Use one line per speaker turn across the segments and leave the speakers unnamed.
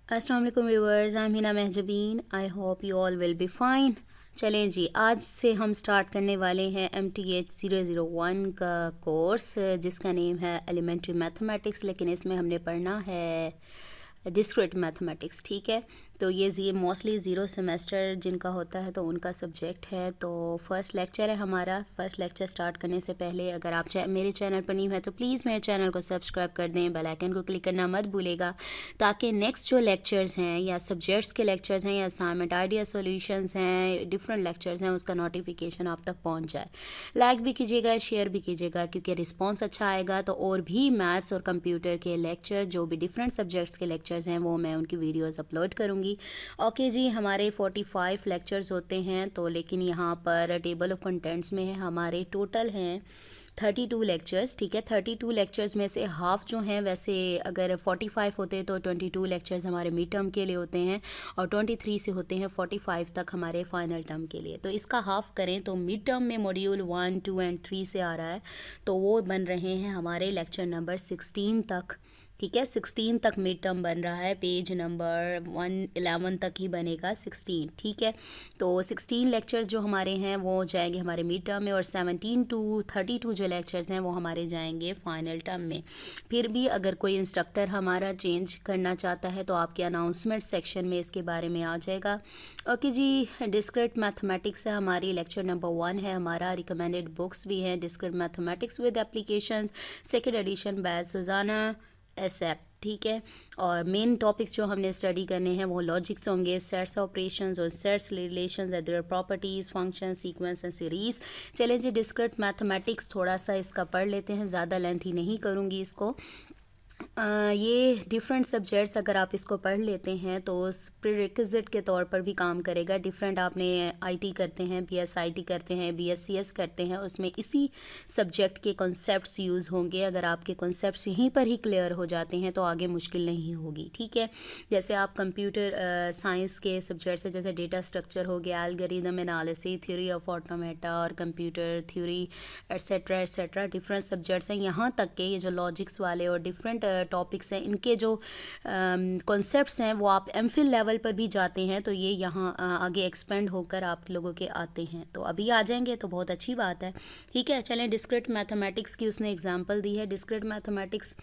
अस्सलाम वालेकुम viewers, I am Hina Mahjabeen. I hope you all will be fine. चलें जी, आज से हम स्टार्ट करने वाले हैं MTH 001 का कोर्स जिसका नेम है एलिमेंट्री मैथमेटिक्स, लेकिन इसमें हमने पढ़ना है डिस्क्रीट मैथमेटिक्स। ठीक है, तो ये मोस्टली ज़ीरो सेमेस्टर जिनका होता है तो उनका सब्जेक्ट है। तो फर्स्ट लेक्चर है हमारा। फर्स्ट लेक्चर स्टार्ट करने से पहले अगर आप मेरे चैनल पर न्यू है तो प्लीज़ मेरे चैनल को सब्सक्राइब कर दें, बेल आइकन को क्लिक करना मत भूलेगा, ताकि नेक्स्ट जो लेक्चर्स हैं या सब्जेक्ट्स के लेक्चर्स हैं या असाइनमेंट आइडिया सॉल्यूशंस हैं, डिफरेंट लेक्चर्स हैं, उसका नोटिफिकेशन आप तक पहुंच जाए। लाइक भी कीजिएगा, शेयर भी कीजिएगा, क्योंकि रिस्पॉन्स अच्छा आएगा तो और भी मैथ्स और कंप्यूटर के लेक्चर, जो भी डिफरेंट सब्जेक्ट्स के लेक्चर्स हैं, वो मैं उनकी वीडियोज़ अपलोड करूँगी। ओके जी, हमारे 45 लेक्चर्स होते हैं तो, लेकिन यहाँ पर टेबल ऑफ कंटेंट्स में है हमारे टोटल हैं 32 लेक्चर्स। ठीक है, 32 लेक्चर्स में से हाफ जो हैं, वैसे अगर 45 होते तो 22 लेक्चर्स हमारे मिड टर्म के लिए होते हैं और 23 से होते हैं 45 तक हमारे फाइनल टर्म के लिए। तो इसका हाफ करें तो मिड टर्म में मॉड्यूल 1, 2 एंड 3 से आ रहा है, तो वो बन रहे हैं हमारे लेक्चर नंबर 16 तक। ठीक है, 16 तक मिड टर्म बन रहा है, पेज नंबर 111 तक ही बनेगा 16। ठीक है, तो 16 लेक्चर्स जो हमारे हैं वो जाएंगे हमारे मिड टर्म में, और 17 टू 32 जो लेक्चर्स हैं वो हमारे जाएंगे फाइनल टर्म में। फिर भी अगर कोई इंस्ट्रक्टर हमारा चेंज करना चाहता है तो आपके अनाउंसमेंट सेक्शन में इसके बारे में आ जाएगा। ओके जी, डिस्क्रीट मैथमेटिक्स है हमारी, लेक्चर नंबर 1 है हमारा। रिकमेंडेड बुक्स भी हैं, discrete mathematics with applications, second edition by Susanna S Epp. ठीक है, और मेन टॉपिक्स जो हमने स्टडी करने हैं वो लॉजिक्स होंगे, सेट्स ऑपरेशंस और sets relations, their properties, function, sequence and series. चलें जी, डिस्क्रीट मैथमेटिक्स थोड़ा सा इसका पढ़ लेते हैं, ज़्यादा लेंथी नहीं करूँगी इसको। ये डिफरेंट सब्जेक्ट्स अगर आप इसको पढ़ लेते हैं तो प्रीरिक्विजिट के तौर पर भी काम करेगा। डिफरेंट आपने आईटी करते हैं, बीएसआईटी करते हैं, बीएससीएस करते हैं, उसमें इसी सब्जेक्ट के कॉन्सेप्ट्स यूज़ होंगे। अगर आपके कॉन्सेप्ट्स यहीं पर ही क्लियर हो जाते हैं तो आगे मुश्किल नहीं होगी। ठीक है, जैसे आप कंप्यूटर साइंस के सब्जेक्ट्स हैं, जैसे डेटा स्ट्रक्चर हो गया, algorithm analysis, theory of automata और computer theory etcetera etcetera, different subjects हैं। यहाँ तक के ये जो लॉजिक्स वाले और डिफरेंट टॉपिक्स हैं, इनके जो कॉन्सेप्ट्स हैं वो आप एमफिल लेवल पर भी जाते हैं तो ये यहाँ आगे एक्सपेंड होकर आप लोगों के आते हैं। तो अभी आ जाएंगे तो बहुत अच्छी बात है। ठीक है, चलें, डिस्क्रीट मैथमेटिक्स की उसने एग्जांपल दी है। डिस्क्रीट मैथमेटिक्स,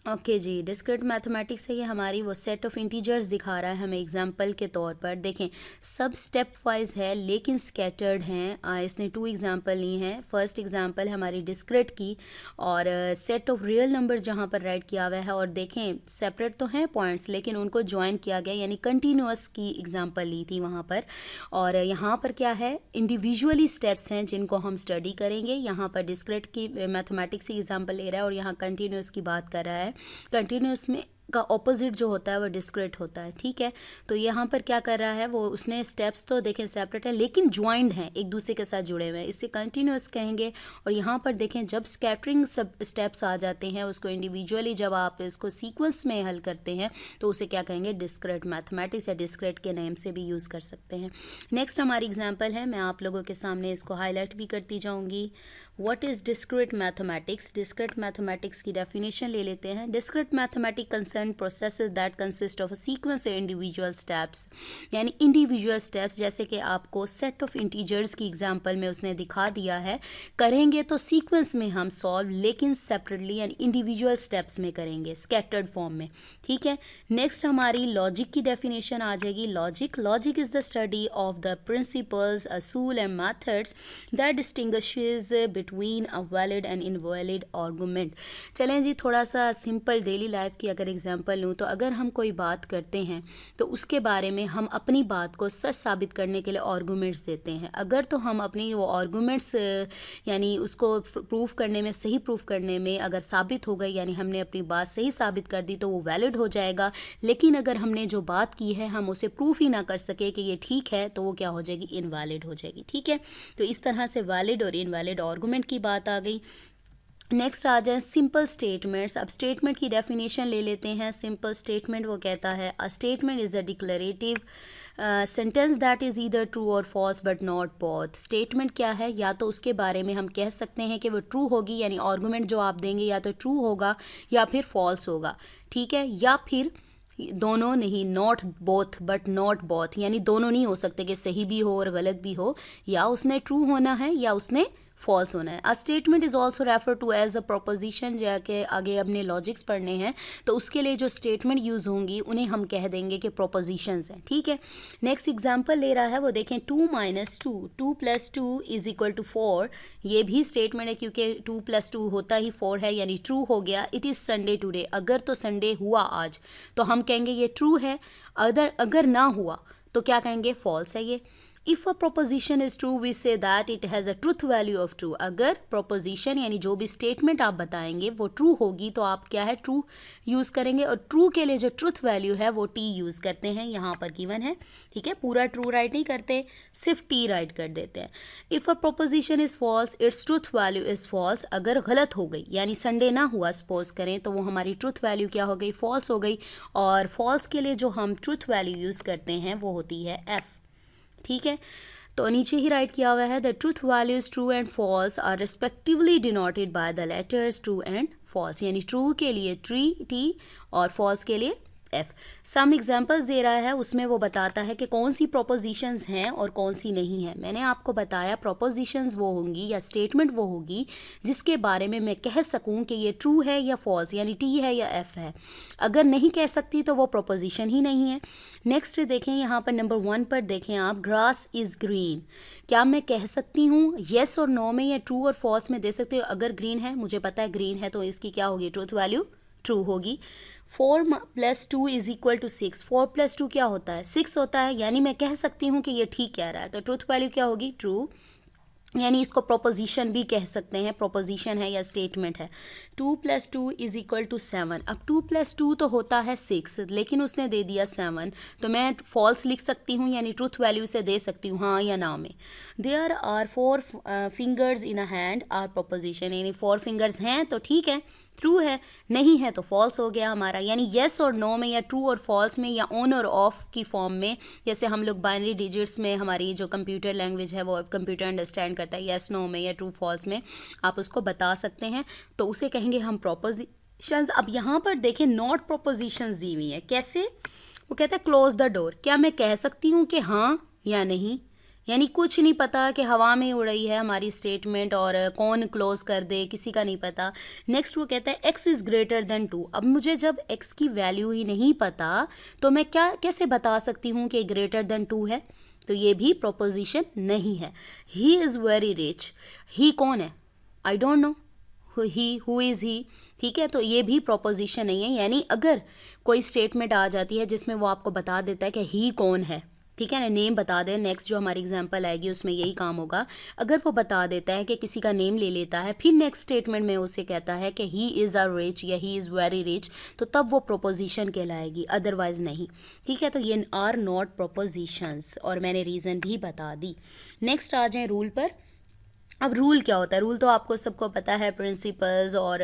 ओके जी, डिस्क्रीट मैथमेटिक्स है ये हमारी, वो सेट ऑफ इंटीजर्स दिखा रहा है हमें एग्जांपल के तौर पर। देखें, सब स्टेप वाइज है लेकिन स्कैटर्ड हैं। इसने 2 एग्जांपल ली हैं। फर्स्ट एग्जांपल हमारी डिस्क्रीट की, और सेट ऑफ रियल नंबर्स जहाँ पर राइट किया हुआ है, और देखें सेपरेट तो हैं पॉइंट्स लेकिन उनको ज्वाइन किया गया, यानी कंटिन्यूअस की एग्जाम्पल ली थी वहाँ पर। और यहाँ पर क्या है, इंडिविजुअली स्टेप्स हैं जिनको हम स्टडी करेंगे। यहाँ पर डिस्क्रीट की मैथमेटिक्स की एग्जाम्पल ले रहा है और यहाँ कंटिन्यूअस की बात कर रहा है। कंटिन्यूअस में का ऑपोजिट जो होता है वो डिस्क्रीट होता है। ठीक है, तो यहाँ पर क्या कर रहा है, वो उसने स्टेप्स तो देखें सेपरेट है लेकिन ज्वाइंड हैं, एक दूसरे के साथ जुड़े हुए हैं, इससे कंटिन्यूअस कहेंगे। और यहाँ पर देखें, जब स्कैटरिंग सब स्टेप्स आ जाते हैं, उसको इंडिविजुअली जब आप इसको सीक्वेंस में हल करते हैं तो उसे क्या कहेंगे, डिस्क्रीट मैथमेटिक्स या डिस्क्रीट के नेम से भी यूज़ कर सकते हैं। नेक्स्ट हमारी एग्जाम्पल है, मैं आप लोगों के सामने इसको हाईलाइट भी करती जाऊँगी। What is discrete mathematics? Discrete mathematics की डेफिनेशन ले लेते हैं। Discrete mathematics concern processes that consist of a sequence of individual steps, यानी इंडिविजुअल स्टेप्स, जैसे कि आपको सेट ऑफ इंटीजर्स की एग्जांपल में उसने दिखा दिया है। करेंगे तो सीक्वेंस में हम सॉल्व, लेकिन सेपरेटली यानी इंडिविजुअल स्टेप्स में करेंगे, स्कैटर्ड फॉर्म में। ठीक है, नेक्स्ट हमारी लॉजिक की डेफिनेशन आ जाएगी। Logic is the study of the principles, असूल and methods that distinguishes between a valid and invalid argument. चलें जी, थोड़ा सा सिंपल डेली लाइफ की अगर एग्जांपल लूँ तो अगर हम कोई बात करते हैं तो उसके बारे में हम अपनी बात को सच साबित करने के लिए आर्गूमेंट्स देते हैं। अगर तो हम अपनी वो आर्गूमेंट्स यानी उसको प्रूफ करने में, सही प्रूफ करने में अगर साबित हो गई, यानी हमने अपनी बात सही साबित कर दी, तो वो वैलिड हो जाएगा। लेकिन अगर हमने जो बात की है हम उसे प्रूफ ही ना कर सके कि ये ठीक है, तो वो क्या हो जाएगी, इनवैलिड हो जाएगी। ठीक है, तो इस तरह से वैलिड और इनवैलिड आर्गूमेंट की बात आ गई। नेक्स्ट आ जाए सिंपल स्टेटमेंट्स। अब स्टेटमेंट की डेफिनेशन ले लेते हैं। सिंपल स्टेटमेंट वो कहता है, a statement is a declarative sentence that is either true or false but not both. Statement क्या है, या तो उसके बारे में हम कह सकते हैं कि वो ट्रू होगी, यानी आर्गूमेंट जो आप देंगे या तो ट्रू होगा या फिर फॉल्स होगा। ठीक है, या फिर दोनों नहीं, not both but not both, यानी दोनों नहीं हो सकते कि सही भी हो और गलत भी हो, या उसने ट्रू होना है या उसने फॉल्स होना है। A statement is also refer to as a proposition, जाके आगे अपने लॉजिक्स पढ़ने हैं तो उसके लिए जो स्टेटमेंट यूज़ होंगी उन्हें हम कह देंगे कि प्रोपोजिशंस हैं, ठीक है। नेक्स्ट एग्जांपल ले रहा है, वो देखें 2 - 2, 2 + 2 = 4। ये भी स्टेटमेंट है क्योंकि 2 + 2 होता ही 4 है, यानी ट्रू हो गया। इट इज़ संडे टुडे, अगर तो संडे हुआ आज तो हम कहेंगे ये ट्रू है, अगर ना हुआ तो क्या कहेंगे, फॉल्स है ये। If a proposition is true we say that it has a truth value of true. अगर प्रोपोजिशन यानी जो भी स्टेटमेंट आप बताएंगे वो ट्रू होगी तो आप क्या है, ट्रू यूज़ करेंगे, और ट्रू के लिए जो ट्रुथ वैल्यू है वो टी यूज़ करते हैं, यहाँ पर गिवन है, ठीक है। पूरा ट्रू राइट नहीं करते, सिर्फ टी राइट कर देते हैं। If a proposition is false its truth value is false. अगर गलत हो गई यानी संडे ना हुआ सपोज करें तो वो हमारी ट्रुथ वैल्यू क्या हो गई, फॉल्स हो गई। और फॉल्स के लिए जो हम ट्रुथ वैल्यू यूज़ करते हैं वो होती है एफ, ठीक है। तो नीचे ही राइट किया हुआ है, the truth values true and false are respectively denoted by the letters true and false, यानी ट्रू के लिए टी और फॉल्स के लिए एफ। सम एग्जाम्पल्स दे रहा है, उसमें वो बताता है कि कौन सी प्रोपोजिशंस हैं और कौन सी नहीं है। मैंने आपको बताया प्रोपोजिशंस वो होंगी या स्टेटमेंट वो होगी जिसके बारे में मैं कह सकूं कि ये ट्रू है या फॉल्स, यानी टी है या एफ है। अगर नहीं कह सकती तो वो प्रोपोजिशन ही नहीं है। नेक्स्ट देखें, यहाँ पर नंबर 1 पर देखें आप, ग्रास इज़ ग्रीन। क्या मैं कह सकती हूँ येस और नो में, या ट्रू और फॉल्स में दे सकते हो। अगर ग्रीन है, मुझे पता है ग्रीन है, तो इसकी क्या होगी, ट्रूथ वैल्यू ट्रू होगी। 4 + 2 = 6। 4 + 2 क्या होता है, 6 होता है, यानी मैं कह सकती हूँ कि ये ठीक कह रहा है, तो ट्रूथ वैल्यू क्या होगी, ट्रू। यानी इसको प्रोपोजिशन भी कह सकते हैं, प्रोपोजिशन है या स्टेटमेंट है। 2 + 2 = 7। अब 2 + 2 तो होता है 6, लेकिन उसने दे दिया 7, तो मैं फॉल्स लिख सकती हूँ, यानी ट्रूथ वैल्यू से दे सकती हूँ हाँ या ना में। There are 4 fingers in a hand are proposition, यानी 4 फिंगर्स हैं तो ठीक है, ट्रू है, नहीं है तो फॉल्स हो गया हमारा। यानी येस और नो में या ट्रू और फॉल्स में या ऑन और ऑफ की फॉर्म में, जैसे हम लोग बाइनरी डिजिट्स में, हमारी जो कंप्यूटर लैंग्वेज है वो कंप्यूटर अंडरस्टैंड करता है, येस नो में या ट्रू फॉल्स में आप उसको बता सकते हैं, तो उसे कहेंगे हम प्रोपोजिशंस। अब यहाँ पर देखें नॉट प्रोपोजिशंस दी हुई हैं, कैसे, वो कहता है क्लोज द डोर। क्या मैं कह सकती हूँ कि हाँ या नहीं, यानी कुछ नहीं पता कि हवा में उड़ रही है हमारी स्टेटमेंट, और कौन क्लोज कर दे किसी का नहीं पता। नेक्स्ट वो कहता है x इज़ ग्रेटर देन 2। अब मुझे जब x की वैल्यू ही नहीं पता तो मैं क्या कैसे बता सकती हूँ कि ग्रेटर देन 2 है, तो ये भी प्रोपोजिशन नहीं है। He is very rich, he कौन है, I don't know, he, who is he, ठीक है, तो ये भी प्रोपोजिशन नहीं है। यानी अगर कोई स्टेटमेंट आ जाती है जिसमें वो आपको बता देता है कि ही कौन है, ठीक है ना, नेम बता दें, नेक्स्ट जो हमारी एग्जांपल आएगी उसमें यही काम होगा। अगर वो बता देता है कि किसी का नेम ले लेता है, फिर नेक्स्ट स्टेटमेंट में उसे कहता है कि ही इज़ अ रिच या ही इज़ वेरी रिच, तो तब वो प्रोपोजिशन कहलाएगी, अदरवाइज नहीं, ठीक है। तो ये आर नॉट प्रोपोजिशंस, और मैंने रीज़न भी बता दी। नेक्स्ट आ जाए रूल पर। अब रूल क्या होता है, रूल तो आपको सबको पता है, प्रिंसिपल्स और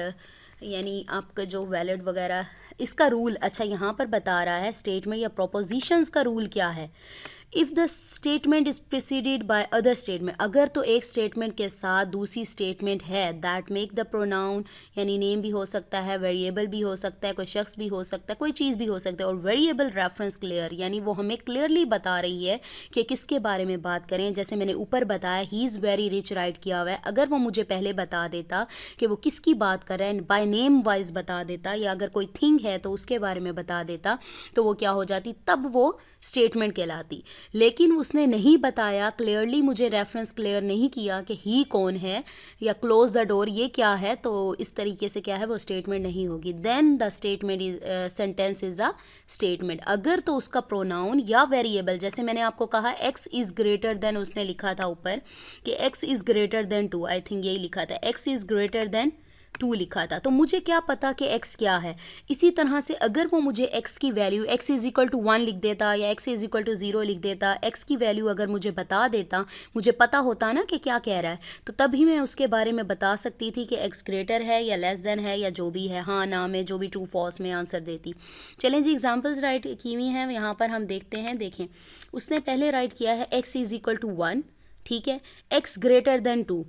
यानी आपका जो वैलिड वगैरह, इसका रूल अच्छा यहाँ पर बता रहा है स्टेटमेंट या प्रोपोजिशंस का रूल क्या है। If the statement is preceded by other statement, अगर तो एक स्टेटमेंट के साथ दूसरी स्टेटमेंट है दैट मेक द प्रोनाउन, यानी नेम भी हो सकता है, वेरिएबल भी हो सकता है, कोई शख्स भी हो सकता है, कोई चीज़ भी हो सकता है, और वेरिएबल रेफरेंस क्लियर, यानी वो हमें क्लियरली बता रही है कि किसके बारे में बात करें। जैसे मैंने ऊपर बताया ही इज़ वेरी रिच राइट किया हुआ है, अगर वो मुझे पहले बता देता कि वो किसकी बात कर रहे हैं, बाय नेम वाइज बता देता, या अगर कोई थिंग है तो उसके बारे में बता देता, तो वो क्या हो जाती, तब वो स्टेटमेंट कहलाती। लेकिन उसने नहीं बताया क्लियरली, मुझे रेफरेंस क्लियर नहीं किया कि ही कौन है या क्लोज द डोर ये क्या है, तो इस तरीके से क्या है वो स्टेटमेंट नहीं होगी। Then the statement is sentence is a statement. अगर तो उसका प्रोनाउन या वेरिएबल, जैसे मैंने आपको कहा x इज़ ग्रेटर देन, उसने लिखा था ऊपर कि x is greater than 2, I think यही लिखा था, x इज़ ग्रेटर देन 2 लिखा था, तो मुझे क्या पता कि x क्या है। इसी तरह से अगर वो मुझे x की value x is equal to 1 लिख देता, या x इज़ इक्वल टू 0 लिख देता, x की वैल्यू अगर मुझे बता देता, मुझे पता होता ना कि क्या कह रहा है, तो तभी मैं उसके बारे में बता सकती थी कि x ग्रेटर है या लेस देन है या जो भी है, हाँ ना में, जो भी ट्रू फॉल्स में आंसर देती। चलें जी, एग्जाम्पल्स राइट की हुई हैं यहाँ पर, हम देखते हैं। देखें, उसने पहले राइट किया है x इज़ इक्वल टू 1, ठीक है, x ग्रेटर देन 2।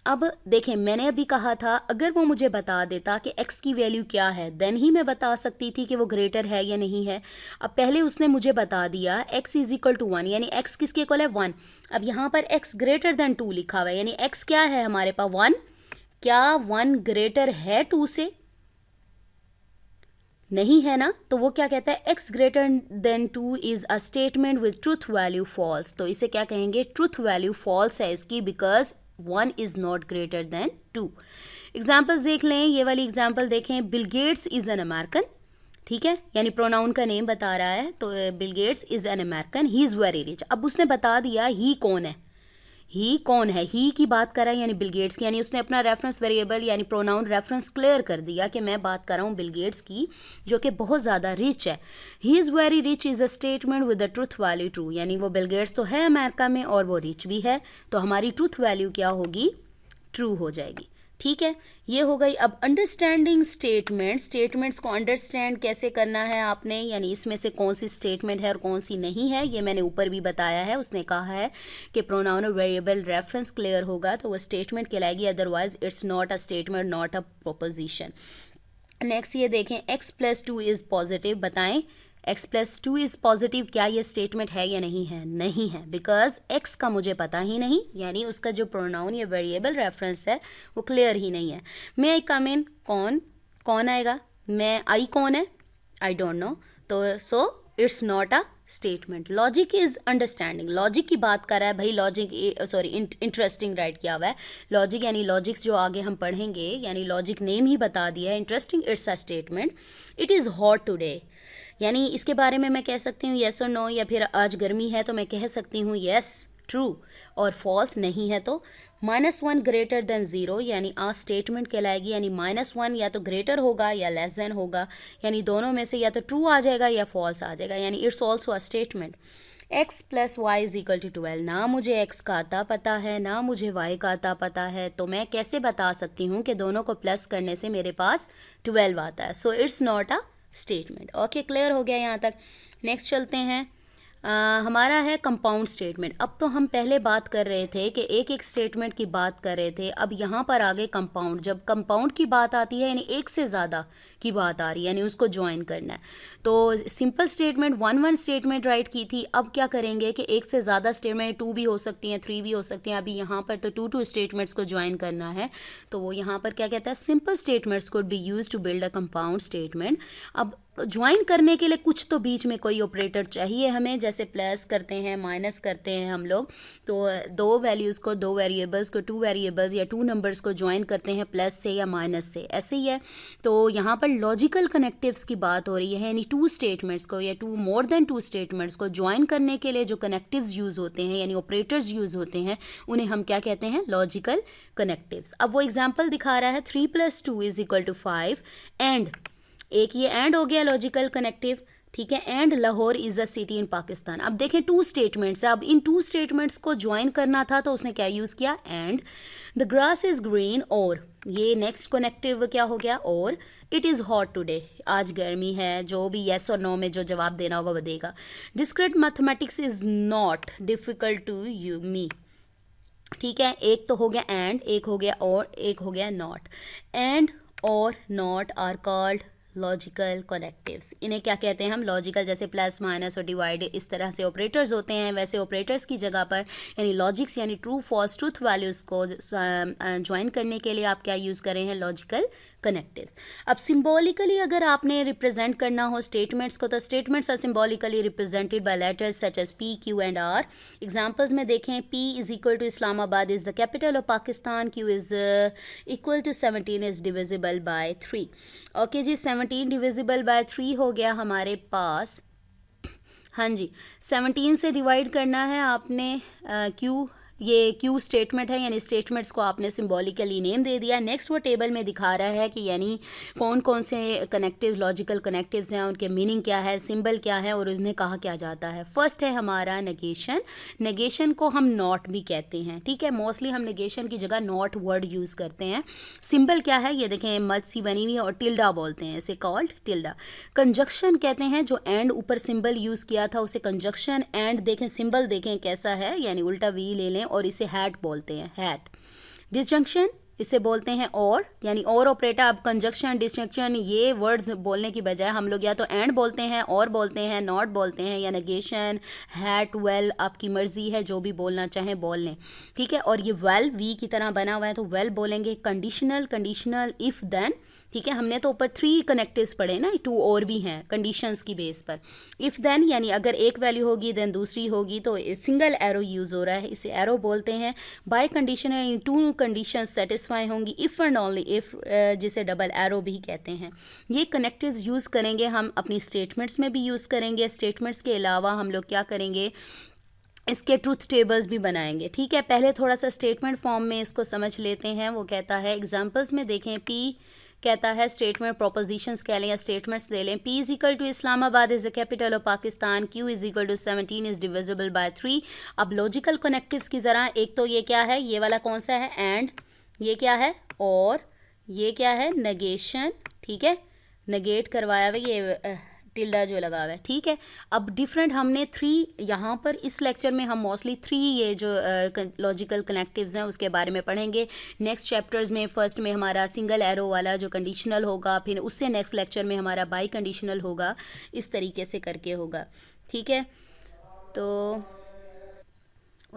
अब देखें, मैंने अभी कहा था अगर वो मुझे बता देता कि x की वैल्यू क्या है देन ही मैं बता सकती थी कि वो ग्रेटर है या नहीं है। अब पहले उसने मुझे बता दिया x इज इक्वल टू 1, यानी x किसके इक्वल है 1। अब यहाँ पर x ग्रेटर देन 2 लिखा हुआ है, यानी x क्या है हमारे पास 1। क्या 1 ग्रेटर है 2 से? नहीं है ना, तो वो क्या कहता है x greater than 2 is a statement with truth value false. तो इसे क्या कहेंगे, ट्रूथ वैल्यू फॉल्स है इसकी, because 1 is not greater than 2। Examples देख लें, ये वाली एग्जाम्पल देखें, Bill Gates is an American, ठीक है, यानी प्रोनाउन का नेम बता रहा है, तो bill Gates is an American, he is very rich. अब उसने बता दिया ही कौन है, ही कौन है, ही की बात कर रहा है यानी बिल गेट्स की, यानी उसने अपना रेफरेंस वेरिएबल यानी प्रोनाउन रेफरेंस क्लियर कर दिया कि मैं बात कर रहा हूँ बिल गेट्स की, जो कि बहुत ज़्यादा रिच है। He is very rich is a statement with the truth value true, यानी वो बिल गेट्स तो है अमेरिका में और वो रिच भी है, तो हमारी ट्रूथ वैल्यू क्या होगी, ट्रू हो जाएगी। ठीक है, ये हो गई। अब अंडरस्टैंडिंग स्टेटमेंट्स को अंडरस्टैंड कैसे करना है आपने, यानी इसमें से कौन सी स्टेटमेंट है और कौन सी नहीं है, ये मैंने ऊपर भी बताया है। उसने कहा है कि प्रोनाउन और वेरिएबल रेफरेंस क्लियर होगा तो वो स्टेटमेंट कहलाएगी, otherwise it's not a statement, not a proposition. Next ये देखें, x+2 इज़ पॉजिटिव, बताएं x+2 इज़ पॉजिटिव, क्या ये स्टेटमेंट है या नहीं है? नहीं है, बिकॉज x का मुझे पता ही नहीं, यानी उसका जो प्रोनाउन या वेरिएबल रेफरेंस है वो क्लियर ही नहीं है। मे आई कम इन, कौन आएगा, मैं आई कौन है, आई डोंट नो, तो so it's not a statement. Logic is understanding, logic की बात कर रहा है भाई, लॉजिक सॉरी इंटरेस्टिंग राइट किया हुआ है, लॉजिक यानी लॉजिक्स जो आगे हम पढ़ेंगे, यानी लॉजिक नेम ही बता दिया है। Interesting it's a statement. It is hot today, यानी इसके बारे में मैं कह सकती हूँ येस और नो, या फिर आज गर्मी है तो मैं कह सकती हूँ येस ट्रू, और फॉल्स नहीं है तो -1 ग्रेटर देन 0, यानी आ स्टेटमेंट कहलाएगी, यानी -1 या तो ग्रेटर होगा या लेस देन होगा, यानी दोनों में से या तो ट्रू आ जाएगा या फॉल्स आ जाएगा, यानी it's also a statement. x+y is equal to 12, ना मुझे x का आता पता है ना मुझे y का आता पता है, तो मैं कैसे बता सकती हूँ कि दोनों को प्लस करने से मेरे पास 12 आता है, so it's not a statement. Okay, clear हो गया यहाँ तक। नेक्स्ट चलते हैं, हमारा है कंपाउंड स्टेटमेंट। अब तो हम पहले बात कर रहे थे कि एक एक स्टेटमेंट की बात कर रहे थे, अब यहाँ पर आगे कंपाउंड, जब कंपाउंड की बात आती है यानी एक से ज़्यादा की बात आ रही है, यानी उसको ज्वाइन करना है। तो सिंपल स्टेटमेंट 1 स्टेटमेंट राइट की थी, अब क्या करेंगे कि एक से ज़्यादा स्टेटमेंट 2 भी हो सकती हैं, 3 भी हो सकती हैं, अभी यहाँ पर तो 2 स्टेटमेंट्स को ज्वाइन करना है, तो वो यहाँ पर क्या कहता है, simple statements could be use to build a compound statement. अब ज्वाइन करने के लिए कुछ तो बीच में कोई ऑपरेटर चाहिए हमें, जैसे प्लस करते हैं, माइनस करते हैं हम लोग, तो दो वैल्यूज़ को, दो वेरिएबल्स को, 2 वेरिएबल्स या 2 नंबर्स को ज्वाइन करते हैं प्लस से या माइनस से, ऐसे ही है। तो यहाँ पर लॉजिकल कनेक्टिव्स की बात हो रही है, यानी 2 स्टेटमेंट्स को या मोर देन 2 स्टेटमेंट्स को ज्वाइन करने के लिए जो कनेक्टिव्स यूज़ होते हैं, यानी ऑपरेटर्स यूज़ होते हैं, उन्हें हम क्या कहते हैं, लॉजिकल कनेक्टिव्स। अब वो एग्जाम्पल दिखा रहा है 3+2 इज इक्वल टू 5, एंड एक ये एंड हो गया लॉजिकल कनेक्टिव, ठीक है, and Lahore is a city in Pakistan. अब देखें 2 स्टेटमेंट्स है, अब इन 2 स्टेटमेंट्स को ज्वाइन करना था तो उसने क्या यूज़ किया, and the grass is green, और ये नेक्स्ट कनेक्टिव क्या हो गया, और इट इज़ हॉट टुडे, आज गर्मी है, जो भी येस और नो में जो जवाब देना होगा वो देगा। Discrete mathematics is not difficult to you me, ठीक है, एक तो हो गया एंड, एक हो गया और, एक हो गया नॉट। एंड और not are called logical connectives. इन्हें क्या कहते हैं हम, लॉजिकल, जैसे प्लस माइनस और डिवाइड इस तरह से ऑपरेटर्स होते हैं, वैसे ऑपरेटर्स की जगह पर यानी लॉजिक्स यानी ट्रू फॉल्स ट्रूथ वैल्यूज़ को ज्वाइन करने के लिए आप क्या यूज़ कर रहे हैं, लॉजिकल कनेक्टिव्स। अब सिंबॉलिकली अगर आपने रिप्रेजेंट करना हो स्टेटमेंट्स को, तो statements are symbolically represented by letters such as P, Q and R। Examples में देखें, P is equal to Islamabad is the capital of Pakistan, Q is equal to 17 is divisible by 3। Okay ji, 17 divisible by 3 हो गया हमारे पास, हाँ जी, 17 से divide करना है आपने Q, ये Q स्टेटमेंट है, यानी स्टेटमेंट्स को आपने सिंबॉलिकली नेम दे दिया। नेक्स्ट वो टेबल में दिखा रहा है कि यानी कौन कौन से कनेक्टिव लॉजिकल कनेक्टिव्स हैं, उनके मीनिंग क्या है, सिंबल क्या है और उन्हें कहा क्या जाता है। फर्स्ट है हमारा नेगेशन, नेगेशन को हम नॉट भी कहते हैं, ठीक है, मोस्टली हम नेगेशन की जगह नॉट वर्ड यूज़ करते हैं। सिंबल क्या है, ये देखें मद सी बनी हुई है और टिल्डा बोलते हैं इसे, कॉल्ड टिल्डा। कंजक्शन कहते हैं, जो एंड ऊपर सिंबल यूज़ किया था उसे कंजक्शन, एंड देखें सिंबल देखें कैसा है, यानी उल्टा वी ले लें और इसे हैट बोलते हैं, हैट। डिसजंक्शन इसे बोलते हैं और, यानी और ऑपरेटर। अब कंजक्शन, डिसजंक्शन ये वर्ड्स बोलने की बजाय हम लोग या तो एंड बोलते हैं, और बोलते हैं, नॉट बोलते हैं, या नेगेशन, हैट, वेल, आपकी मर्जी है, जो भी बोलना चाहें बोल लें, ठीक है। और ये वेल वी की तरह बना हुआ है तो वेल बोलेंगे। कंडीशनल, कंडीशनल, इफ़ देन, ठीक है। हमने तो ऊपर 3 कनेक्टिव्स पढ़े ना, 2 और भी हैं कंडीशंस की बेस पर। इफ़ देन यानी अगर एक वैल्यू होगी देन दूसरी होगी, तो सिंगल एरो यूज़ हो रहा है, इसे एरो बोलते हैं। बाय कंडीशन है, 2 कंडीशन सेटिस्फाई होंगी, इफ़ एंड ओनली इफ़, जिसे डबल एरो भी कहते हैं। ये कनेक्टिव्स यूज़ करेंगे हम अपनी स्टेटमेंट्स में भी यूज़ करेंगे। स्टेटमेंट्स के अलावा हम लोग क्या करेंगे, इसके ट्रूथ टेबल्स भी बनाएंगे, ठीक है। पहले थोड़ा सा स्टेटमेंट फॉर्म में इसको समझ लेते हैं। वो कहता है एग्जांपल्स में देखें, पी कहता है स्टेटमेंट प्रोपोजिशंस कह लें या स्टेटमेंट्स दे लें। P is equal to Islamabad is the capital of Pakistan, Q is equal to 17 is divisible by 3। अब लॉजिकल कनेक्टिव्स की ज़रा, एक तो ये क्या है, ये वाला कौन सा है, एंड, ये क्या है, और, ये क्या है, नेगेशन, ठीक है, नेगेट करवाया हुआ ये टिल्डा जो लगा हुआ है, ठीक है। अब डिफरेंट हमने 3 यहाँ पर इस लेक्चर में हम मोस्टली 3 ये जो लॉजिकल कनेक्टिव्स हैं उसके बारे में पढ़ेंगे। नेक्स्ट चैप्टर्स में फर्स्ट में हमारा सिंगल एरो वाला जो कंडीशनल होगा, फिर उससे नेक्स्ट लेक्चर में हमारा बाई कंडीशनल होगा, इस तरीके से करके होगा, ठीक है। तो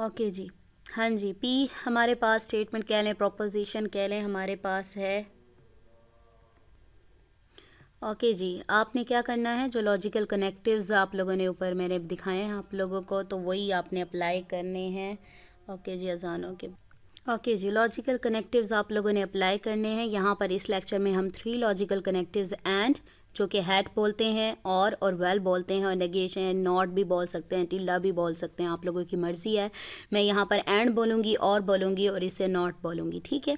ओके जी, हाँ जी, पी हमारे पास स्टेटमेंट कह लें, प्रोपोजिशन कह लें, हमारे पास है। ओके जी, आपने क्या करना है, जो लॉजिकल कनेक्टिव्स आप लोगों ने ऊपर मैंने दिखाए हैं आप लोगों को, तो वही आपने अप्लाई करने हैं। ओके जी, अजान ओके। ओके जी, लॉजिकल कनेक्टिव्स आप लोगों ने अप्लाई करने हैं। यहाँ पर इस लेक्चर में हम 3 लॉजिकल कनेक्टिव्स एंड, जो कि हैट बोलते हैं, और वेल बोलते हैं, और नेगेशन, नॉट भी बोल सकते हैं, टिल्डा भी बोल सकते हैं, आप लोगों की मर्ज़ी है। मैं यहाँ पर एंड बोलूँगी, और बोलूँगी, और इसे नॉट बोलूँगी, ठीक है।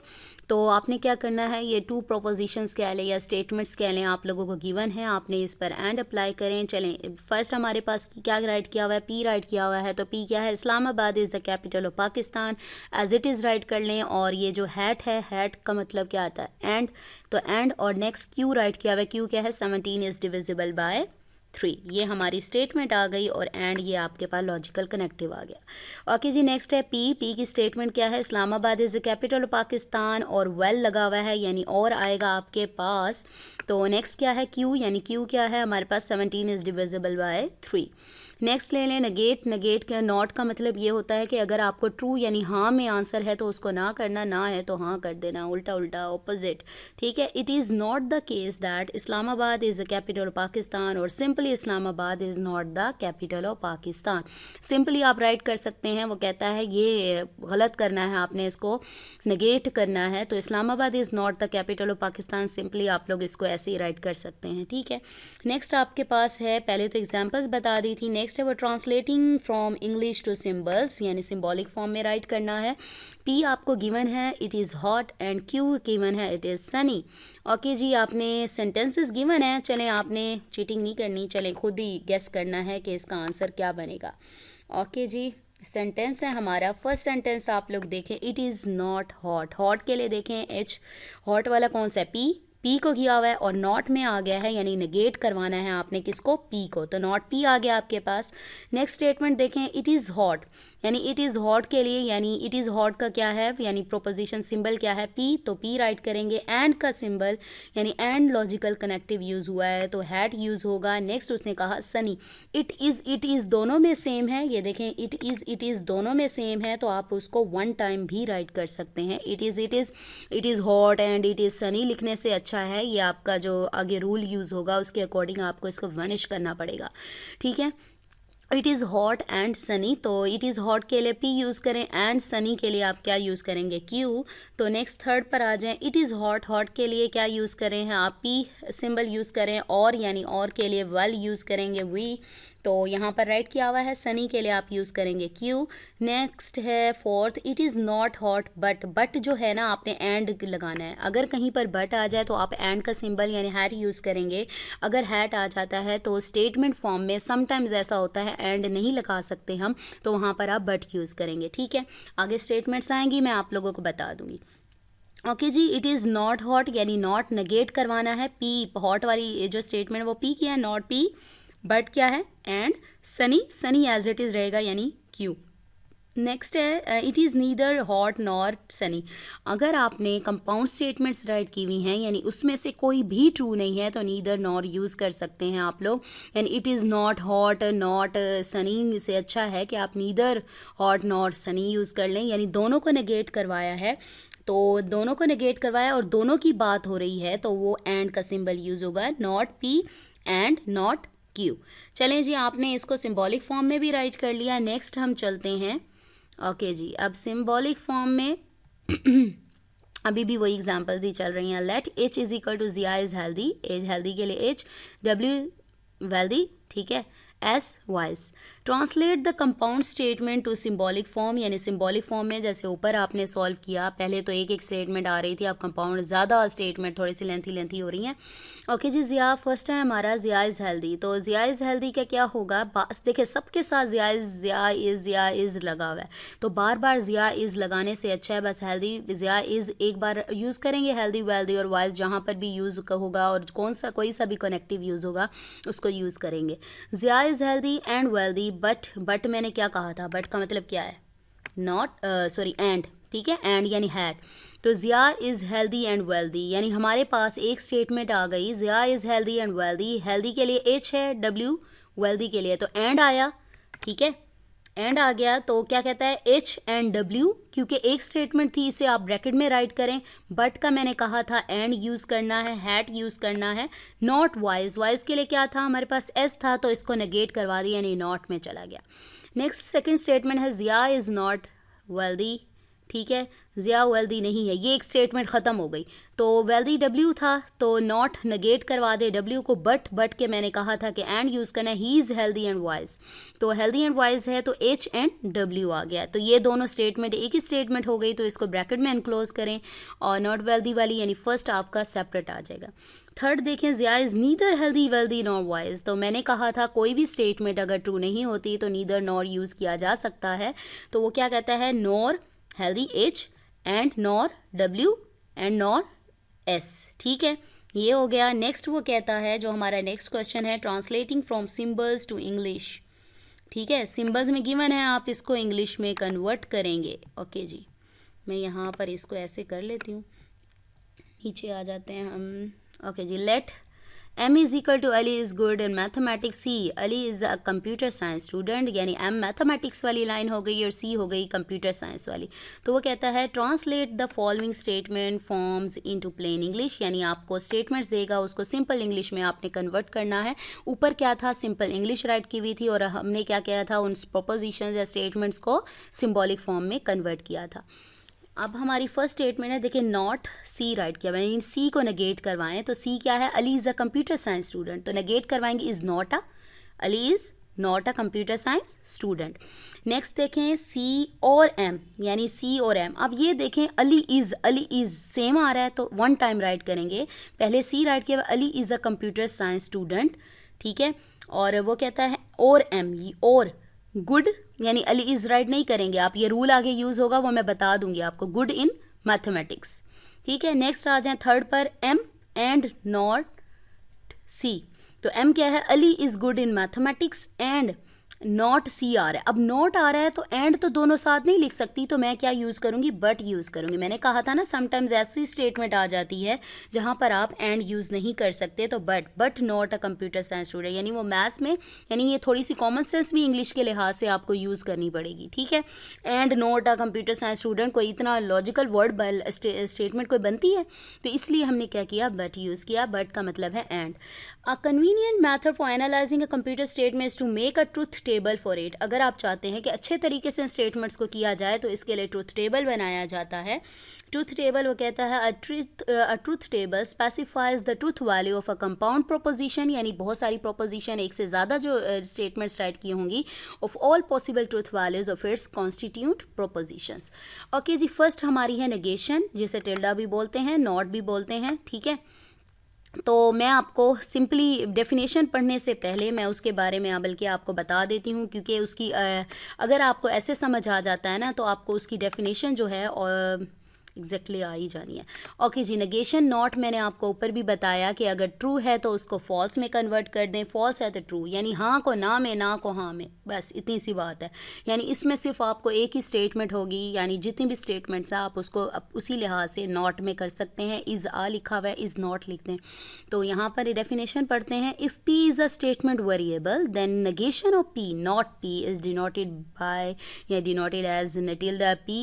तो आपने क्या करना है, ये 2 प्रोपोजिशंस कह लें या स्टेटमेंट्स कह लें, आप लोगों को गिवन है, आपने इस पर एंड अप्लाई करें। चलें, फर्स्ट हमारे पास क्या राइट किया हुआ है, पी राइट किया हुआ है, तो पी क्या है, Islamabad is the capital of Pakistan, as it is write कर लें। और ये जो हैट है, हैट का मतलब क्या आता है, एंड, तो एंड, और नेक्स्ट क्यू राइट किया हुआ है, क्यू क्या है, 17 इज़ डिविजिबल बाय 3। ये हमारी स्टेटमेंट आ गई, और एंड ये आपके पास लॉजिकल कनेक्टिव आ गया। ओके जी, नेक्स्ट है पी। पी की स्टेटमेंट क्या है, Islamabad is the capital of Pakistan, और वेल लगा हुआ है, यानी और आएगा आपके पास। तो नेक्स्ट क्या है, क्यू, यानी क्यू क्या है हमारे पास, 17 इज़ डिविजिबल बाय 3। नेक्स्ट ले लें नेगेट। नेगेट का, नॉट का मतलब ये होता है कि अगर आपको ट्रू यानी हाँ में आंसर है तो उसको ना करना, ना है तो हाँ कर देना, उल्टा उल्टा ऑपोजिट, ठीक है। It is not the case that Islamabad is the capital of Pakistan, और simply Islamabad is not the capital of Pakistan. Simply आप राइट कर सकते हैं। वो कहता है ये गलत करना है, आपने इसको नेगेट करना है, तो Islamabad is not the capital of Pakistan, simply आप लोग इसको ऐसे ही राइट कर सकते हैं, ठीक है। नेक्स्ट आपके पास है, पहले तो एग्जांपल्स बता दी थी, नेक्स्ट है वो translating from English to symbols, यानी सिंबॉलिक फॉर्म में राइट करना है। पी आपको गिवन है it is hot, and Q given है इट इज़ सनी। ओके जी, आपने सेंटेंसेस गिवन है, चलें आपने चीटिंग नहीं करनी, चलें खुद ही गेस करना है कि इसका आंसर क्या बनेगा। ओके जी, सेंटेंस है हमारा, फर्स्ट सेंटेंस आप लोग देखें, it is not hot. Hot के लिए देखें एच, हॉट वाला कौन सा है, पी को किया हुआ है, और नॉट में आ गया है, यानी नेगेट करवाना है आपने किसको, पी को, तो नॉट पी आ गया आपके पास। नेक्स्ट स्टेटमेंट देखें, इट इज़ हॉट, यानी इट इज़ हॉट के लिए, यानी इट इज़ हॉट का क्या है, यानी प्रोपोजिशन सिंबल क्या है, पी, तो पी राइट करेंगे। एंड का सिंबल, यानी एंड लॉजिकल कनेक्टिव यूज़ हुआ है तो हैट यूज़ होगा। नेक्स्ट उसने कहा सनी, इट इज़ दोनों में सेम है, ये देखें इट इज़ दोनों में सेम है, तो आप उसको 1 टाइम भी राइट कर सकते हैं। It is hot and it is Sunny लिखने से अच्छा है, ये आपका जो आगे रूल यूज़ होगा उसके अकॉर्डिंग आपको इसको वनिश करना पड़ेगा, ठीक है। It is hot and Sunny, तो इट इज़ हॉट के लिए पी यूज़ करें, एंड सनी के लिए आप क्या यूज़ करेंगे, क्यू। तो नेक्स्ट थर्ड पर आ जाएं, इट इज़ हॉट, हॉट के लिए क्या यूज़ करें हैं आप, पी सिंबल यूज़ करें, और यानी और के लिए वेल यूज़ करेंगे, वी, तो यहाँ पर राइट किया हुआ है। सनी के लिए आप यूज़ करेंगे क्यू। नेक्स्ट है fourth, it is not hot but जो है ना आपने एंड लगाना है, अगर कहीं पर बट आ जाए तो आप एंड का सिंबल यानी हैट यूज़ करेंगे। अगर हैट आ जाता है तो स्टेटमेंट फॉर्म में समटाइम्स ऐसा होता है एंड नहीं लगा सकते हम, तो वहाँ पर आप बट यूज़ करेंगे, ठीक है। आगे स्टेटमेंट्स आएंगी, मैं आप लोगों को बता दूँगी। Okay ji, it is not hot यानी नॉट नेगेट करवाना है, पी हॉट वाली जो स्टेटमेंट वो पी की है, नॉट पी, बट क्या है and sunny as it is रहेगा यानी क्यू। नेक्स्ट है it is neither hot nor sunny. अगर आपने कंपाउंड स्टेटमेंट्स राइट की हुई हैं यानी उसमें से कोई भी ट्रू नहीं है तो नीदर नॉर यूज़ कर सकते हैं आप लोग। यानी it is not hot not Sunny से अच्छा है कि आप neither hot nor Sunny use कर लें, यानी दोनों को नेगेट करवाया है। तो दोनों को नेगेट करवाया और दोनों की बात हो रही है तो वो एंड का सिंबल यूज़ होगा, not P and not Q. चलें जी, आपने इसको सिंबॉलिक फॉर्म में भी राइट कर लिया। नेक्स्ट हम चलते हैं ओके जी, अब सिंबॉलिक फॉर्म में अभी भी वही एग्जांपल्स ही चल रही हैं। Let H is equal to Zia is healthy, as healthy के लिए एच, डब्ल्यू वेल्दी, ठीक है, S wise. Translate the compound statement to symbolic form, यानी सिंबॉलिक फॉर्म में जैसे ऊपर आपने सॉल्व किया, पहले तो एक एक स्टेटमेंट आ रही थी, अब कंपाउंड ज़्यादा स्टेटमेंट थोड़ी सी लेंथी हो रही हैं। ओके जी, ज़िया फर्स्ट है हमारा ज़िया इज़ हेल्दी, तो ज़िया इज़ हेल्दी का क्या होगा, देखिए सबके साथ ज़िया इज़ लगा हुआ है, तो बार बार ज़िया इज़ लगाने से अच्छा है बस हेल्दी ज़िया इज़ एक बार यूज़ करेंगे, हेल्दी वेल्दी और वाइज जहाँ पर भी यूज़ होगा और कोई सा भी कनेक्टिव यूज़ होगा उसको यूज़ करेंगे। Zia is healthy and wealthy, but मैंने क्या कहा था, बट का मतलब क्या है, नॉट सॉरी एंड, ठीक है, एंड यानी हैड। तो Zia is healthy and wealthy, यानी हमारे पास एक स्टेटमेंट आ गई, Zia is healthy and wealthy, healthy के लिए एच है, डब्ल्यू वेल्दी के लिए तो एंड आया, ठीक है, एंड आ गया। तो क्या कहता है, एच एंड डब्ल्यू, क्योंकि एक स्टेटमेंट थी इसे आप ब्रैकेट में राइट करें, बट का मैंने कहा था एंड यूज़ करना है, हैट यूज़ करना है, नॉट वाइज, वाइज के लिए क्या था हमारे पास एस था तो इसको नेगेट करवा दिया यानी नॉट में चला गया। नेक्स्ट सेकंड स्टेटमेंट है ज़िया इज़ नॉट वेल्दी, ठीक है, ज़िया वेल्दी नहीं है, ये एक स्टेटमेंट ख़त्म हो गई। तो वेल्दी डब्ल्यू था तो नॉट नेगेट करवा दे डब्ल्यू को, बट के मैंने कहा था कि एंड यूज़ करना है, he is healthy and wise, तो हेल्दी एंड वाइज है तो एच एंड डब्ल्यू आ गया। तो ये दोनों स्टेटमेंट एक ही स्टेटमेंट हो गई, तो इसको ब्रैकेट में एनक्लोज करें और नॉट वेल्दी वाली यानी फर्स्ट आपका सेपरेट आ जाएगा। थर्ड देखें, Zia is neither healthy wealthy nor wise, तो मैंने कहा था कोई भी स्टेटमेंट अगर ट्रू नहीं होती तो नीदर नॉर यूज़ किया जा सकता है, तो वो क्या कहता है, nor healthy H and nor W and nor S, ठीक है, ये हो गया। नेक्स्ट वो कहता है जो हमारा नेक्स्ट क्वेश्चन है, translating from symbols to English, ठीक है, सिम्बल्स में गिवन है, आप इसको इंग्लिश में कन्वर्ट करेंगे। ओके जी, मैं यहाँ पर इसको ऐसे कर लेती हूँ, नीचे आ जाते हैं हम। Okay ji, let M is equal to Ali is good in mathematics, C Ali is a computer science student, यानी M मैथमेटिक्स वाली लाइन हो गई और C हो गई कंप्यूटर साइंस वाली। तो वो कहता है translate the following statement forms into plain English, यानी आपको स्टेटमेंट्स देगा उसको सिंपल इंग्लिश में आपने कन्वर्ट करना है। ऊपर क्या था, सिंपल इंग्लिश राइट की हुई थी और हमने क्या किया था, उन प्रोपोजिशन या स्टेटमेंट्स को सिम्बॉलिक फॉर्म में कन्वर्ट किया था। अब हमारी फर्स्ट स्टेटमेंट है, देखिए नॉट सी राइट किया मैंने, सी को नेगेट करवाएं तो सी क्या है, Ali is a computer science student, तो नेगेट करवाएंगे is not a, Ali is not a computer science student. Next देखें सी और एम, यानी सी और एम, अब ये देखें अली इज़ सेम आ रहा है तो वन टाइम राइट करेंगे, पहले सी राइट किया Ali is a computer science student, ठीक है, और वो कहता है और एम और गुड, यानी अली इज़ राइट नहीं करेंगे आप, ये रूल आगे यूज़ होगा वो मैं बता दूंगी आपको, गुड इन मैथमेटिक्स, ठीक है। नेक्स्ट आ जाए थर्ड पर, एम एंड नॉट सी, तो एम क्या है, Ali is good in mathematics and not c आ रहा है। अब नॉट आ रहा है तो एंड तो दोनों साथ नहीं लिख सकती, तो मैं क्या यूज़ करूँगी, बट यूज़ करूँगी। मैंने कहा था ना समटाइम्स ऐसी स्टेटमेंट आ जाती है जहाँ पर आप एंड यूज़ नहीं कर सकते, तो but not a computer science student, यानी वो मैथ्स में, यानी ये थोड़ी सी कॉमन सेंस भी इंग्लिश के लिहाज से आपको यूज़ करनी पड़ेगी, ठीक है। And not a computer science student, कोई इतना लॉजिकल वर्ड स्टेटमेंट कोई बनती है, तो इसलिए हमने क्या किया, बट यूज़ किया, बट का मतलब है and. A convenient method for analysing a computer statement is to make a truth table for it, अगर आप चाहते हैं कि अच्छे तरीके से स्टेटमेंट्स को किया जाए तो इसके लिए ट्रुथ टेबल बनाया जाता है। ट्रुथ टेबल वो कहता है अ truth table specifies the truth value of a compound proposition, यानी बहुत सारी प्रोपोजिशन, एक से ज़्यादा जो स्टेटमेंट्स राइट की होंगी, of all possible truth values of its constituent propositions. Okay ji, first हमारी है नेगेशन, जिसे टिल्डा भी बोलते हैं, नॉट भी बोलते हैं, ठीक है। तो मैं आपको सिंपली डेफिनेशन पढ़ने से पहले मैं उसके बारे में बल्कि आपको बता देती हूँ, क्योंकि उसकी अगर आपको ऐसे समझ आ जाता है ना तो आपको उसकी डेफिनेशन जो है और एग्जैक्टली आ ही जानी है। ओके जी, नेगेशन नॉट मैंने आपको ऊपर भी बताया कि अगर ट्रू है तो उसको फॉल्स में कन्वर्ट कर दें, फॉल्स है तो ट्रू, यानी हाँ को ना में, ना को हाँ में, बस इतनी सी बात है। यानी इसमें सिर्फ आपको एक ही स्टेटमेंट होगी, यानी जितनी भी स्टेटमेंट्स हैं आप उसको उसी लिहाज से नॉट में कर सकते हैं। इज़ आ लिखा हुआ है, इज़ नॉट लिख दें। तो यहाँ पर डेफिनेशन पढ़ते हैं। If p is a statement variable then negation of p not p is denoted by या denoted as tilde p,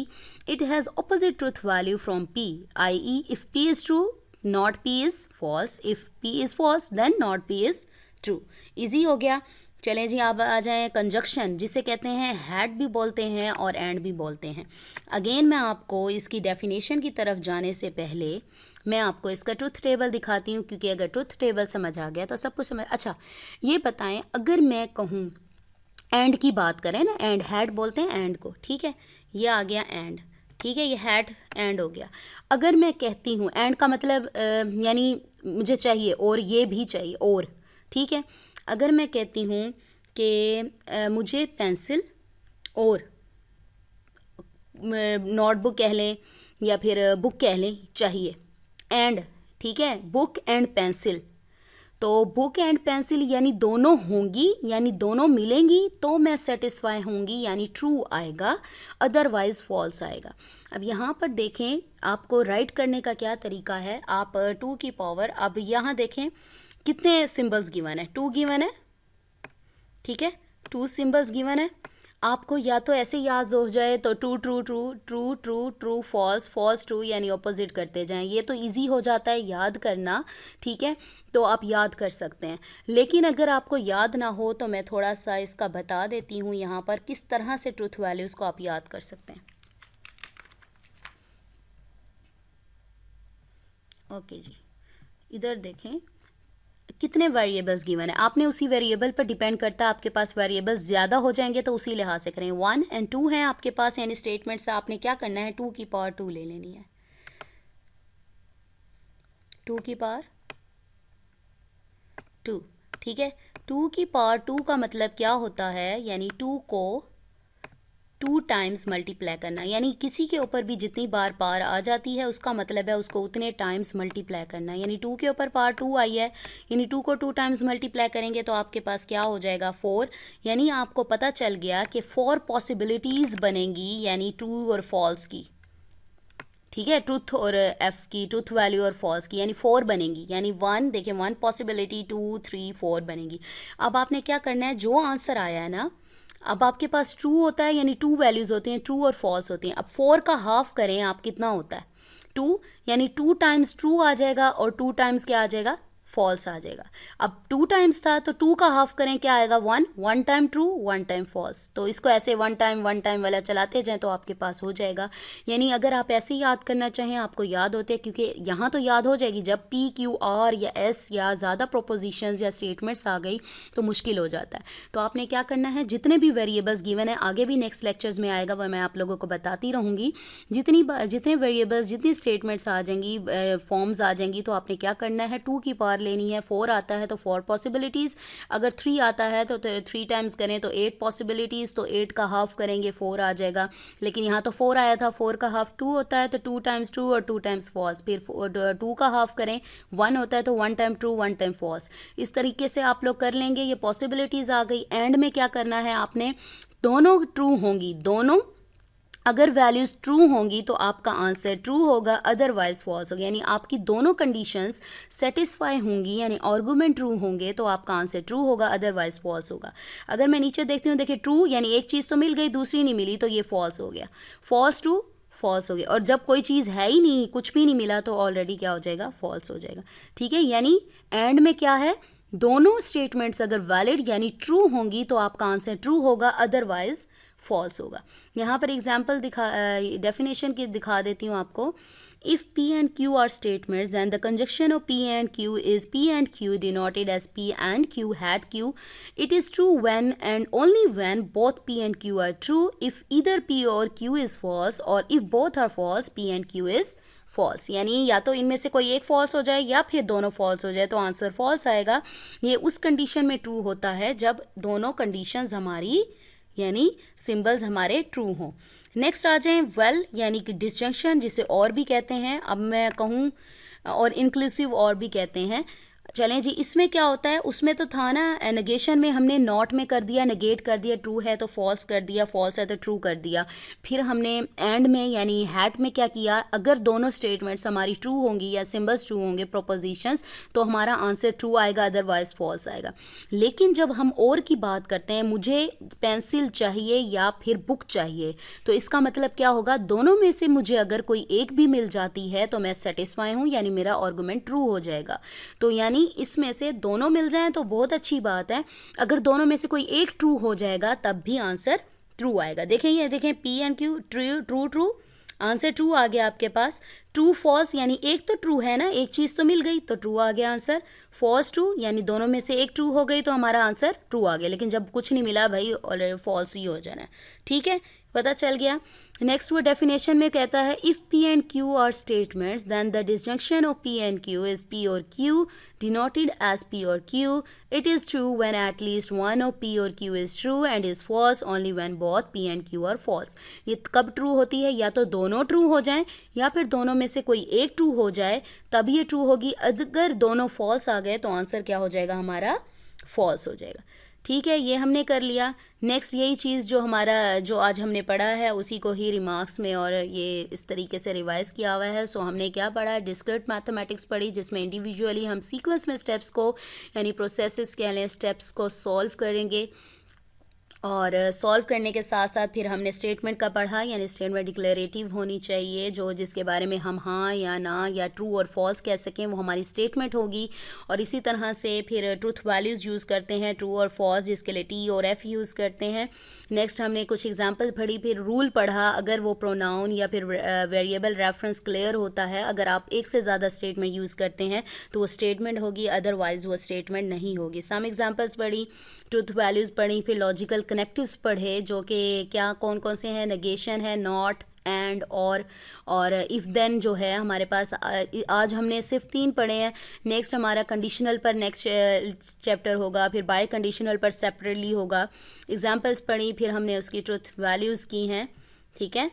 it has opposite truth value from P, i.e. if P is true, not P is false. If P is false, then not P is true. Easy हो गया। चलें जी, आप आ जाएं conjunction, जिसे कहते हैं had भी बोलते हैं और एंड भी बोलते हैं। अगेन मैं आपको इसकी डेफिनेशन की तरफ जाने से पहले मैं आपको इसका ट्रुथ टेबल दिखाती हूँ, क्योंकि अगर ट्रुथ टेबल समझ आ गया तो सब कुछ समझ। अच्छा ये बताएं, अगर मैं कहूँ एंड की बात करें ना, एंड हैड बोलते हैं एंड को, ठीक है, ये आ गया एंड, ठीक है, ये हैड एंड हो गया। अगर मैं कहती हूँ एंड का मतलब यानी मुझे चाहिए और ये भी चाहिए और, ठीक है, अगर मैं कहती हूँ कि मुझे पेंसिल और नोटबुक कह लें या फिर बुक कह लें चाहिए, एंड, ठीक है, बुक एंड पेंसिल, तो बुक एंड पेंसिल यानी दोनों होंगी, यानी दोनों मिलेंगी तो मैं सेटिस्फाई होंगी, यानी ट्रू आएगा, अदरवाइज फॉल्स आएगा। अब यहाँ पर देखें आपको राइट करने का क्या तरीका है। आप 2 की पावर, अब यहाँ देखें कितने सिंबल्स गिवन है, 2 गिवन है, ठीक है, 2 सिंबल्स गिवन है। आपको या तो ऐसे याद हो जाए तो true true true true true true false false true, यानी ऑपोजिट करते जाएं, ये तो इजी हो जाता है याद करना, ठीक है, तो आप याद कर सकते हैं। लेकिन अगर आपको याद ना हो तो मैं थोड़ा सा इसका बता देती हूँ यहाँ पर किस तरह से ट्रूथ वैल्यूज़ को आप याद कर सकते हैं। ओके जी, इधर देखें कितने वेरिएबल्स गिवन है, आपने उसी वेरिएबल पर डिपेंड करता है, आपके पास वेरिएबल्स ज़्यादा हो जाएंगे तो उसी लिहाज से करें। 1 और 2 हैं आपके पास, यानी स्टेटमेंट से आपने क्या करना है, 2 की पावर 2 ले लेनी है, 2 की पावर 2, ठीक है। 2 की पावर 2 का मतलब क्या होता है, यानी 2 को 2 टाइम्स मल्टीप्लाई करना, यानी किसी के ऊपर भी जितनी बार पावर आ जाती है उसका मतलब है उसको उतने टाइम्स मल्टीप्लाई करना, यानी 2 के ऊपर पावर 2 आई है, यानी 2 को 2 टाइम्स मल्टीप्लाई करेंगे तो आपके पास क्या हो जाएगा, 4, यानी आपको पता चल गया कि 4 पॉसिबिलिटीज़ बनेंगी, यानी ट्रू और फॉल्स की, ठीक है, ट्रूथ और एफ की, ट्रूथ वैल्यू और फॉल्स की, यानी 4 बनेंगी, यानी 1 देखिए 1 पॉसिबिलिटी, 2 3 4 बनेगी। अब आपने क्या करना है, जो आंसर आया है ना, अब आपके पास ट्रू होता है, यानी 2 वैल्यूज़ होती हैं, ट्रू और फॉल्स होती हैं। अब 4 का हाफ करें आप, कितना होता है 2, यानी 2 टाइम्स ट्रू आ जाएगा और 2 टाइम्स क्या आ जाएगा, फॉल्स आ जाएगा। अब 2 टाइम्स था तो 2 का हाफ करें, क्या आएगा 1, 1 टाइम ट्रू 1 टाइम फॉल्स, तो इसको ऐसे 1 टाइम वाला चलाते जाएं तो आपके पास हो जाएगा। यानी अगर आप ऐसे याद करना चाहें आपको याद होते हैं, क्योंकि यहाँ तो याद हो जाएगी, जब पी क्यू आर या एस या ज़्यादा प्रोपोजिशंस या स्टेटमेंट्स आ गई तो मुश्किल हो जाता है। तो आपने क्या करना है, जितने भी वेरिएबल्स गिवन है, आगे भी नेक्स्ट लेक्चर्स में आएगा, वह मैं आप लोगों को बताती रहूँगी, जितने वेरिएबल्स जितनी स्टेटमेंट्स आ जाएंगी, फॉर्म्स आ जाएंगी, तो आपने क्या करना है, 2 की पावर लेनी है। 4 आता है तो 4 पॉसिबिलिटीज़, अगर 3 आता है तो 3 टाइम्स करें तो 8 पॉसिबिलिटीज़, तो 8 का हाफ करेंगे 4 आ जाएगा। लेकिन यहाँ तो 4 आया था, 4 का हाफ 2 होता है तो 2 टाइम्स ट्रू और 2 टाइम्स फॉल्स, फिर 2 का हाफ करें 1 होता है तो 1 टाइम ट्रू 1 टाइम फॉल्स। इस तरीके से आप लोग कर लेंगे, ये पॉसिबिलिटीज़ आ गई। एंड में क्या करना है आपने, दोनों ट्रू होंगी, दोनों अगर वैल्यूज़ ट्रू होंगी तो आपका आंसर ट्रू होगा, अदरवाइज फॉल्स होगा, यानी आपकी दोनों कंडीशंस सेटिस्फाई होंगी, यानी आर्गूमेंट ट्रू होंगे तो आपका आंसर ट्रू होगा, अदरवाइज फॉल्स होगा। अगर मैं नीचे देखती हूँ, देखिए ट्रू यानी एक चीज़ तो मिल गई, दूसरी नहीं मिली तो ये फॉल्स हो गया, फॉल्स ट्रू फॉल्स हो गया, और जब कोई चीज़ है ही नहीं, कुछ भी नहीं मिला, तो ऑलरेडी क्या हो जाएगा, फॉल्स हो जाएगा, ठीक है। यानी एंड में क्या है, दोनों स्टेटमेंट्स अगर वैलिड यानी ट्रू होंगी तो आपका आंसर ट्रू होगा, अदरवाइज फॉल्स होगा। यहाँ पर एग्जाम्पल डेफिनेशन की दिखा देती हूँ आपको। If P and Q are statements, then the conjunction of P and Q is P and Q denoted as P and Q had Q. It is true when and only when both P and Q are true. If either P or Q is false, or if both are false, P and Q is false. यानी या तो इनमें से कोई एक false हो जाए या फिर दोनों फॉल्स हो जाए तो आंसर फॉल्स आएगा। ये उस कंडीशन में ट्रू होता है जब दोनों कंडीशंस हमारी यानी सिंबल्स हमारे ट्रू हों। नेक्स्ट आ जाएं वेल यानी कि डिसजंक्शन, जिसे और भी कहते हैं, अब मैं कहूँ, और इंक्लूसिव और भी कहते हैं। चलें जी, इसमें क्या होता है, उसमें तो था ना नेगेशन में हमने नॉट में कर दिया, नेगेट कर दिया, ट्रू है तो फॉल्स कर दिया, फॉल्स है तो ट्रू कर दिया। फिर हमने एंड में यानी हैट में क्या किया, अगर दोनों स्टेटमेंट्स हमारी ट्रू होंगी या सिंबल्स ट्रू होंगे, प्रोपोजिशंस, तो हमारा आंसर ट्रू आएगा, अदरवाइज फॉल्स आएगा। लेकिन जब हम और की बात करते हैं, मुझे पेंसिल चाहिए या फिर बुक चाहिए, तो इसका मतलब क्या होगा, दोनों में से मुझे अगर कोई एक भी मिल जाती है तो मैं सेटिस्फाई हूँ, यानी मेरा आर्गुमेंट ट्रू हो जाएगा। तो यानी इसमें से दोनों मिल जाएं तो बहुत अच्छी बात है, अगर दोनों में से कोई एक ट्रू हो जाएगा तब भी आंसर ट्रू आएगा। देखें, ये देखें, p and q, true true true, answer true आ गया आपके पास। ट्रू फॉल्स यानी एक तो ट्रू है ना, एक चीज़ तो मिल गई तो ट्रू आ गया आंसर। फॉल्स ट्रू यानी दोनों में से एक ट्रू हो गई तो हमारा आंसर ट्रू आ गया, लेकिन जब कुछ नहीं मिला भाई ऑलरेडी फॉल्स ही हो जाना है। ठीक है, पता चल गया। नेक्स्ट वो डेफिनेशन में कहता है, if p and q are statements then the disjunction of p and q is p or q denoted as p or q. It is true when at least one of p or q is true and is false only when both p and q are false. ये कब true होती है, या तो दोनों true हो जाएं या फिर दोनों में से कोई एक ट्रू हो जाए, तब ये ट्रू होगी। अगर दोनों फॉल्स आ गए तो आंसर क्या हो जाएगा, हमारा फॉल्स हो जाएगा। ठीक है, ये हमने कर लिया। नेक्स्ट यही चीज़ जो हमारा जो आज हमने पढ़ा है उसी को ही रिमार्क्स में और ये इस तरीके से रिवाइज किया हुआ है। सो हमने क्या पढ़ा, डिस्क्रीट मैथमेटिक्स पढ़ी, जिसमें इंडिविजुअली हम सीक्वेंस में स्टेप्स को यानी प्रोसेसेस कह लें, स्टेप्स को सॉल्व करेंगे, और सॉल्व करने के साथ साथ फिर हमने स्टेटमेंट का पढ़ा, यानी स्टेटमेंट डिक्लेरेटिव होनी चाहिए, जो जिसके बारे में हम हाँ या ना या ट्रू और फॉल्स कह सकें, वो हमारी स्टेटमेंट होगी। और इसी तरह से फिर ट्रूथ वैल्यूज़ यूज़ करते हैं, ट्रू और फॉल्स, जिसके लिए टी और एफ़ यूज़ करते हैं। नेक्स्ट हमने कुछ एग्जांपल पढ़ी, फिर रूल पढ़ा, अगर वो प्रोनाउन या फिर वेरिएबल रेफरेंस क्लियर होता है, अगर आप एक से ज़्यादा स्टेटमेंट यूज़ करते हैं तो वो स्टेटमेंट होगी, अदरवाइज़ वो स्टेटमेंट नहीं होगी। सम एग्जांपल्स पढ़ी, ट्रूथ वैल्यूज़ पढ़ी, फिर लॉजिकल कनेक्टिव्स पढ़े, जो कि क्या कौन कौन से हैं, नेगेशन है, नॉट, एंड, और इफ़ देन जो है हमारे पास। आज हमने सिर्फ 3 पढ़े हैं। नेक्स्ट हमारा कंडीशनल पर नेक्स्ट चैप्टर होगा, फिर बाय कंडीशनल पर सेपरेटली होगा। एग्जांपल्स पढ़ी, फिर हमने उसकी ट्रूथ वैल्यूज़ की हैं। ठीक है,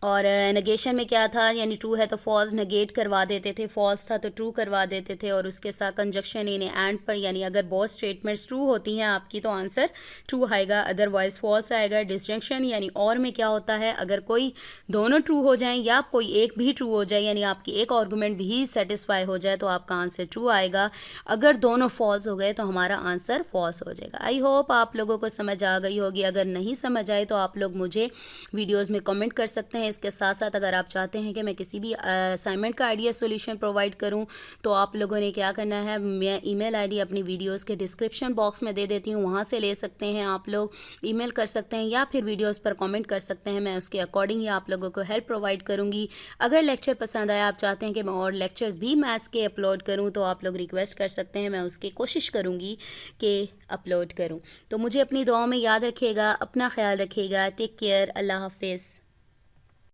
और नेगेशन में क्या था, यानी ट्रू है तो फॉल्स नेगेट करवा देते थे, फॉल्स था तो ट्रू करवा देते थे, और उसके साथ कंजक्शन इन एंड पर, यानी अगर बहुत स्टेटमेंट्स ट्रू होती हैं आपकी तो आंसर ट्रू आएगा, अदरवाइज फॉल्स आएगा। डिसजंक्शन यानी और में क्या होता है, अगर कोई दोनों ट्रू हो जाएं या कोई एक भी ट्रू हो जाए, यानी आपकी एक आर्गूमेंट भी सेटिस्फाई हो जाए तो आपका आंसर ट्रू आएगा। अगर दोनों फॉल्स हो गए तो हमारा आंसर फॉल्स हो जाएगा। आई होप आप लोगों को समझ आ गई होगी। अगर नहीं समझ आए तो आप लोग मुझे वीडियोज़ में कमेंट कर सकते हैं। इसके साथ साथ अगर आप चाहते हैं कि मैं किसी भी असाइनमेंट का आइडिया सॉल्यूशन प्रोवाइड करूं तो आप लोगों ने क्या करना है, मैं ईमेल आईडी अपनी वीडियोस के डिस्क्रिप्शन बॉक्स में दे देती हूं, वहां से ले सकते हैं, आप लोग ईमेल कर सकते हैं या फिर वीडियोस पर कमेंट कर सकते हैं। मैं उसके अकॉर्डिंग ही आप लोगों को हेल्प प्रोवाइड करूँगी। अगर लेक्चर पसंद आया, आप चाहते हैं कि मैं और लेक्चर्स भी मैथ्स के अपलोड करूँ, तो आप लोग रिक्वेस्ट कर सकते हैं, मैं उसकी कोशिश करूँगी कि अपलोड करूँ। तो मुझे अपनी दुआओं में याद रखिएगा, अपना ख्याल रखिएगा। टेक केयर, अल्लाह हाफिज़।